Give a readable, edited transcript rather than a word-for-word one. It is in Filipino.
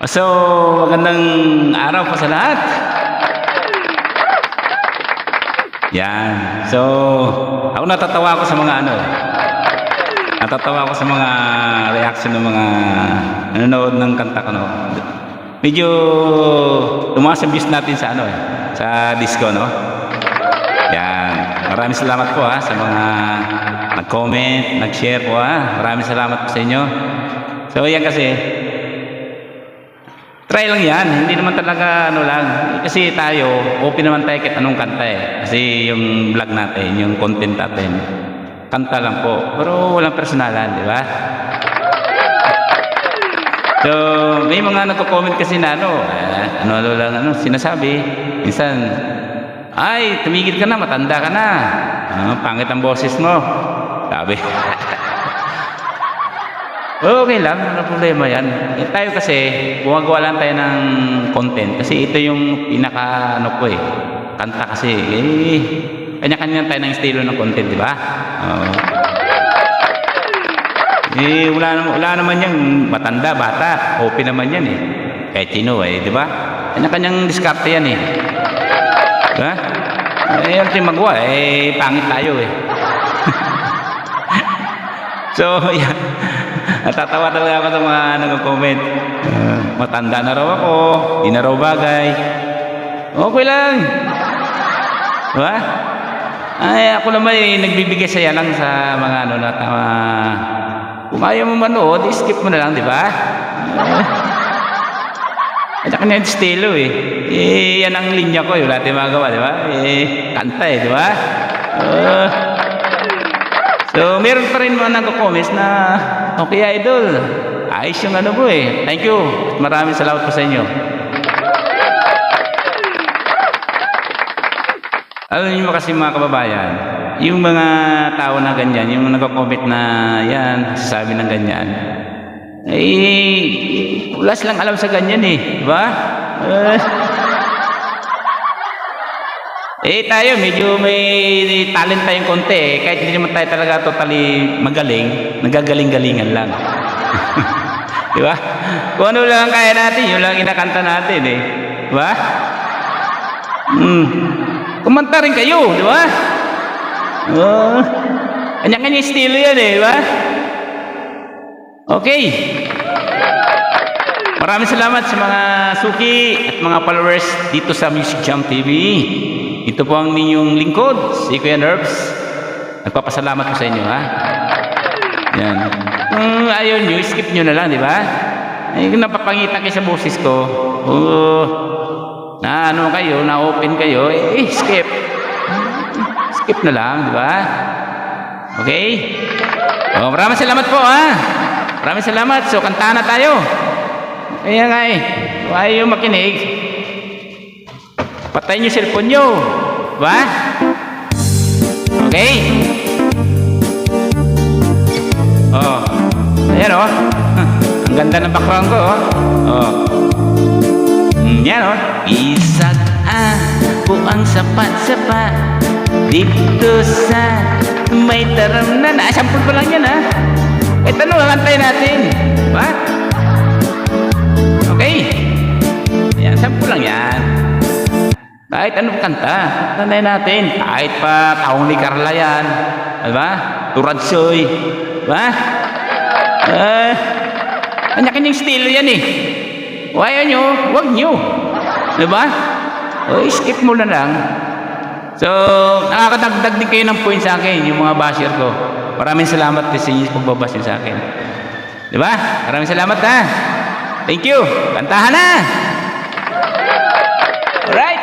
So, magandang araw po sa lahat. Yan. So, ako natatawa ako sa mga natatawa ako sa mga reaction ng mga nanonood ng kanta ko, no. Medyo tumaas ang views natin sa sa disco, no. Yan. Maraming salamat po sa mga nag-comment, nag-share po Maraming salamat po sa inyo. So, yan kasi try lang yan, hindi naman talaga lang. Kasi tayo, open naman tayo kahit anong kanta Kasi yung vlog natin, yung content natin, kanta lang po. Pero walang personalan, di ba? So, may mga nagko-comment kasi na sinasabi. Minsan, ay, tumigil ka na, matanda ka na. Pangit ang boses mo. Sabi. Okay lang, ano problema yan. Tayo kasi, gumagawa lang tayo ng content. Kasi ito yung pinaka, kanta kasi. Kanya-kanya tayo ng estilo ng content, di ba? Wala naman yung matanda, bata. Open naman yan Kahit sino di ba? Kanya-kanyang diskarte yan Diba? Yan yung magawa pangit tayo So, yan. Natatawa talaga ako sa mga nag-comment. Matanda na raw ako, di na raw bagay. Okay lang. Diba? Ay, ako naman nagbibigay saya lang sa mga kung ayaw mo manood, skip mo na lang, di ba? At saka na yung estilo yan ang linya ko wala tayong magawa, di ba? Kanta di ba? So, meron pa rin mga nagko-comments na okay, idol. Ayos yung po Thank you. Maraming salamat po sa inyo. Alam niyo kasi mga kababayan, yung mga tao na ganyan, yung nagko-comment na yan, sasabi ng ganyan, wala silang alam sa ganyan di ba? Tayo medyo may talent tayong konti kahit hindi naman tayo talaga totally magaling, nagagaling-galingan lang. Di ba? Kung ano lang ang kaya natin, yun lang inakanta natin di ba? Kumanta rin kayo, di ba? Kanya-kanya estilo yan di ba? Okay. Maraming salamat sa mga suki at mga followers dito sa Music Jam TV. Ito po ang ninyong lingkod, si Kuya Nerves. Nagpapasalamat po sa inyo, Yan. Kung ayaw nyo, skip nyo na lang, di ba? Napapangita kayo sa boses ko. Kayo, na-open kayo, skip. Skip na lang, di ba? Okay? Maraming salamat po, Maraming salamat. So, kanta na tayo. Kaya nga kung ayaw makinig, patayin yung cellphone nyo. Diba? Okay? Ayan ang ganda ng background ko yan Isag ako ang sapat-sapat dito sa may taramnan. Sample pa lang yan ito antayin natin. Diba? Okay? Ayan, sample lang yan. Kahit anong kanta, tanay natin. Kahit pa Taong ni Carla yan. Diba? Turadsoy. Diba? Kanya-kanyang estilo yan Kung ayaw nyo, huwag nyo. Diba? Skip mo na lang. So, nakakadagdag din kayo ng point sa akin, yung mga basher ko. Maraming salamat din sa inyo sa pagbabasher sa akin. Diba? Maraming salamat Thank you. Kantahan na! Alright!